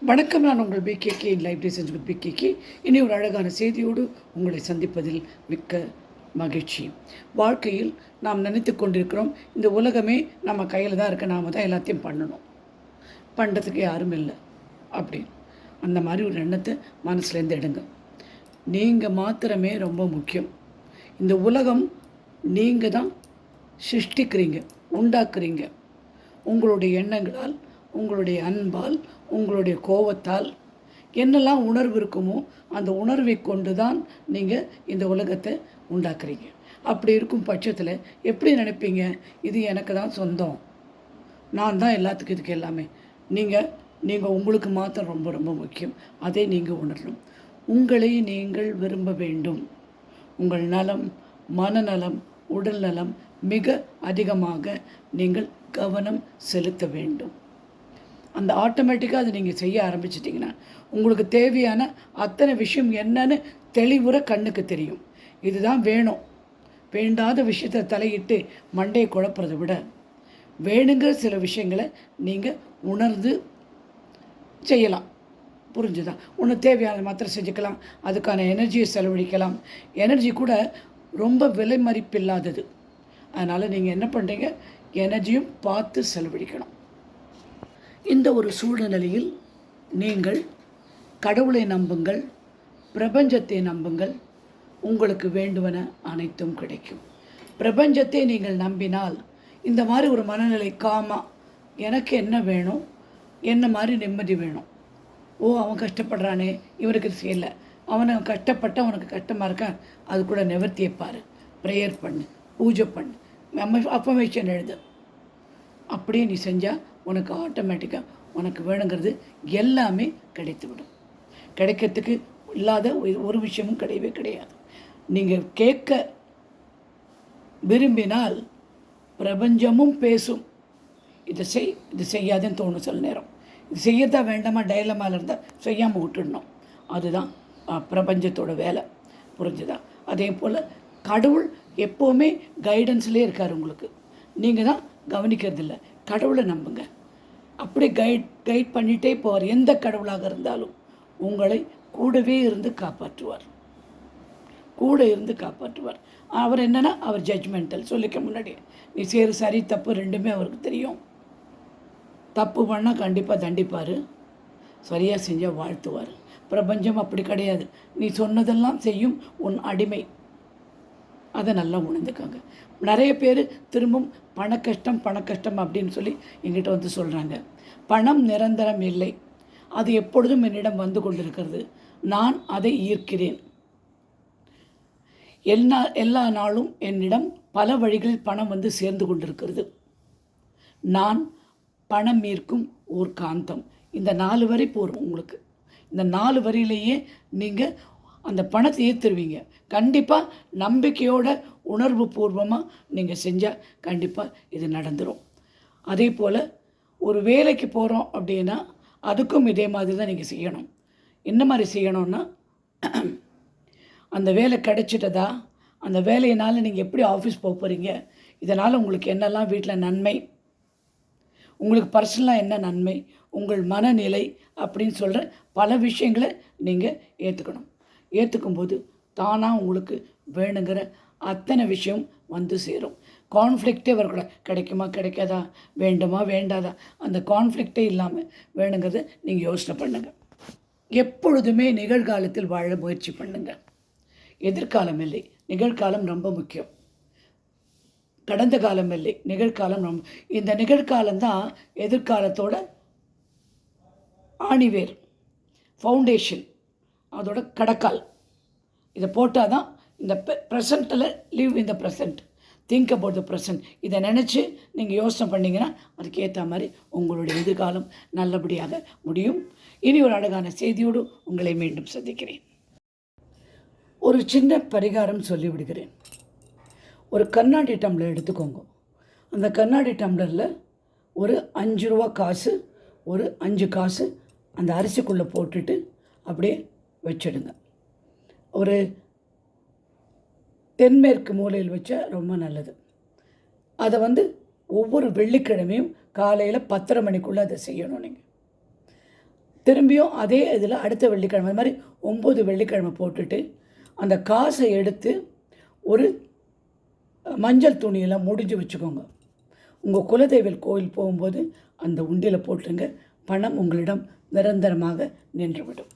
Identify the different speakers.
Speaker 1: வணக்கம். நான் உங்கள் PKK life designs with PKK. இனி ஒரு அழகான செய்தியோடு உங்களை சந்திப்பதில் மிக்க மகிழ்ச்சி. வாழ்க்கையில் நாம் நினைத்து கொண்டிருக்கிறோம், இந்த உலகமே நம்ம கையில் தான் இருக்குது, நாம் தான் எல்லாத்தையும் பண்ணணும், பண்ணுறதுக்கு யாரும் இல்லை அப்படின்னு. அந்த மாதிரி ஒரு எண்ணத்தை மனசுலேருந்து எடுங்க. நீங்கள் மாத்திரமே ரொம்ப முக்கியம். இந்த உலகம் நீங்கள் தான் சிருஷ்டிக்கிறீங்க, உண்டாக்குறீங்க. உங்களுடைய எண்ணங்களால், உங்களுடைய அன்பால், உங்களுடைய கோபத்தால் என்னெல்லாம் உணர்வு இருக்குமோ அந்த உணர்வை கொண்டு தான் நீங்கள் இந்த உலகத்தை உண்டாக்குறீங்க. அப்படி இருக்கும் பட்சத்தில் எப்படி நினைப்பீங்க, இது எனக்கு தான் சொந்தம், நான் தான் எல்லாத்துக்கும் இதுக்கு எல்லாமே. நீங்கள் உங்களுக்கு மாத்திரம் ரொம்ப ரொம்ப முக்கியம். அதை நீங்கள் உணரணும். உங்களை நீங்கள் விரும்ப வேண்டும். உங்கள் நலம், மனநலம், உடல் நலம் மிக அதிகமாக நீங்கள் கவனம் செலுத்த வேண்டும். அந்த ஆட்டோமேட்டிக்காக அதை நீங்கள் செய்ய ஆரம்பிச்சிட்டிங்கன்னா உங்களுக்கு தேவையான அத்தனை விஷயம் என்னன்னு தெளிவுற கண்ணுக்கு தெரியும். இதுதான் வேணும். வேண்டாத விஷயத்தை தலையிட்டு மண்டையை குழப்புறதை விட வேணுங்கிற சில விஷயங்களை நீங்கள் உணர்ந்து செய்யலாம். புரிஞ்சுதா? ஒன்று தேவையான மாத்திரம் செஞ்சுக்கலாம், அதுக்கான எனர்ஜியை செலவழிக்கலாம். எனர்ஜி கூட ரொம்ப விலை மதிப்பில்லாதது. அதனால் நீங்கள் என்ன பண்ணுறீங்க, எனர்ஜியும் பார்த்து செலவழிக்கணும். இந்த ஒரு சூழ்நிலையில் நீங்கள் கடவுளை நம்புங்கள், பிரபஞ்சத்தை நம்புங்கள். உங்களுக்கு வேண்டுவன அனைத்தும் கிடைக்கும். பிரபஞ்சத்தை நீங்கள் நம்பினால் இந்த மாதிரி ஒரு மனநிலை காமா, எனக்கு என்ன வேணும், என்ன மாதிரி நிம்மதி வேணும், அவன் கஷ்டப்படுறானே, இவனுக்கு செய்யலை, அவனை கஷ்டப்பட்ட அவனுக்கு கஷ்டமாக இருக்கான், அது கூட நிவர்த்தியைப்பார், ப்ரேயர் பண்ணு, பூஜை பண்ணு, அஃபர்மேஷன் எழுது. அப்படியே நீ செஞ்சால் உனக்கு ஆட்டோமேட்டிக்காக உனக்கு வேணுங்கிறது எல்லாமே கிடைத்துவிடும். கிடைக்கிறதுக்கு இல்லாத ஒரு விஷயமும் கிடையவே கிடையாது. நீங்கள் கேட்க விரும்பினால் பிரபஞ்சமும் பேசும். இதை செய், இது செய்யாதுன்னு தோணும் சில நேரம். இது செய்யத்தான் வேண்டாமா டைலமாவில் இருந்தால் செய்யாமல் விட்டுடணும். அதுதான் பிரபஞ்சத்தோட வேலை. புரிஞ்சுதா? அதே போல் கடவுள் எப்போவுமே கைடன்ஸ்லேயே இருக்கார் உங்களுக்கு. நீங்கள் தான் கவனிக்கிறதில்ல. கடவுளை நம்புங்க. அப்படி கைட் பண்ணிகிட்டே போவார். எந்த கடவுளாக இருந்தாலும் உங்களை கூடவே இருந்து காப்பாற்றுவார். கூட இருந்து காப்பாற்றுவார். அவர் என்னென்னா, அவர் ஜட்ஜ்மெண்டல். சொல்லிக்க முன்னாடி நீ செய்கிற சரி தப்பு ரெண்டுமே அவருக்கு தெரியும். தப்பு பண்ணால் கண்டிப்பாக தண்டிப்பார், சரியாக செஞ்சால் வாழ்த்துவார். பிரபஞ்சம் அப்படி கிடையாது. நீ சொன்னதெல்லாம் செய்யும் உன் அடிமை. அதை நல்லா உணர்ந்துக்காங்க. நிறைய பேர் திரும்பவும் பணக்கஷ்டம் அப்படின்னு சொல்லி எங்கிட்ட வந்து சொல்கிறாங்க. பணம் நிரந்தரம் இல்லை, அது எப்பொழுதும் என்னிடம் வந்து கொண்டிருக்கிறது. நான் அதை ஈர்க்கிறேன். எல்லா நாளும் என்னிடம் பல வழிகளில் பணம் வந்து சேர்ந்து கொண்டிருக்கிறது. நான் பணம் ஈர்க்கும் ஒரு காந்தம். இந்த 4 வரி போகும் உங்களுக்கு. இந்த 4 வரியிலேயே நீங்கள் அந்த பணத்தை ஈர்த்துருவீங்க. கண்டிப்பாக நம்பிக்கையோட உணர்வு பூர்வமாக நீங்கள் செஞ்சால் கண்டிப்பாக இது நடந்துடும். அதே போல் ஒரு வேலைக்கு போகிறோம் அப்படின்னா அதுக்கும் இதே மாதிரி தான் நீங்கள் செய்யணும். என்ன மாதிரி செய்யணும்னா, அந்த வேலை கிடைச்சிட்டதா, அந்த வேலையினால் நீங்கள் எப்படி ஆஃபீஸ் போக போகிறீங்க, இதனால் உங்களுக்கு என்னெல்லாம் வீட்டில் நன்மை, உங்களுக்கு பர்சனலாக என்ன நன்மை, உங்கள் மனநிலை அப்படின்னு சொல்கிற பல விஷயங்களை நீங்கள் ஏற்றுக்கணும். ஏற்றுக்கும்போது தானாக உங்களுக்கு வேணுங்கிற அத்தனை விஷயம் வந்து சேரும். கான்ஃப்ளிக்டே வரக்கூடாது. கிடைக்குமா கிடைக்காதா, வேண்டுமா வேண்டாதா, அந்த கான்ஃப்ளிக்டே இல்லாமல் வேணுங்கிறத நீங்கள் யோசனை பண்ணுங்கள். எப்பொழுதுமே நிகழ்காலத்தில் வாழ முயற்சி பண்ணுங்கள். எதிர்காலம் இல்லை, நிகழ்காலம் ரொம்ப முக்கியம். கடந்த காலம் இல்லை, நிகழ்காலம் ரொம்ப. இந்த நிகழ்காலம்தான் எதிர்காலத்தோட ஆணிவேர், ஃபவுண்டேஷன், அதோட கடக்கால். இதை போட்டால் தான் இந்த ப்ரெசண்ட்டில் live in the present, think about the present. இதை நினச்சி நீங்கள் யோசனை பண்ணிங்கன்னா அதுக்கேற்ற மாதிரி உங்களுடைய எதிர்காலம் நல்லபடியாக முடியும். இனி ஒரு அழகான செய்தியோடு உங்களை மீண்டும் சந்திக்கிறேன். ஒரு சின்ன பரிகாரம் சொல்லிவிடுகிறேன். ஒரு கண்ணாடி டம்ளர் எடுத்துக்கோங்க. அந்த கண்ணாடி டம்ளரில் ஒரு 5 ரூபா காசு, ஒரு 5 காசு அந்த அரிசிக்குள்ளே போட்டுட்டு அப்படியே வச்சிடுங்க. ஒரு தென்மேற்கு மூலையில் வச்சா ரொம்ப நல்லது. அதை வந்து ஒவ்வொரு வெள்ளிக்கிழமையும் காலையில் 10:30 மணிக்குள்ளே அதை செய்யணும். நீங்கள் திரும்பியும் அதே இதில் அடுத்த வெள்ளிக்கிழமை மாதிரி 9 வெள்ளிக்கிழமை போட்டுட்டு அந்த காசை எடுத்து ஒரு மஞ்சள் துணியில் முடிஞ்சு வச்சுக்கோங்க. உங்கள் குலதெய்வம் கோயில் போகும்போது அந்த உண்டியில் போட்டுருங்க. பணம் உங்களிடம் நிரந்தரமாக நின்றுவிடும்.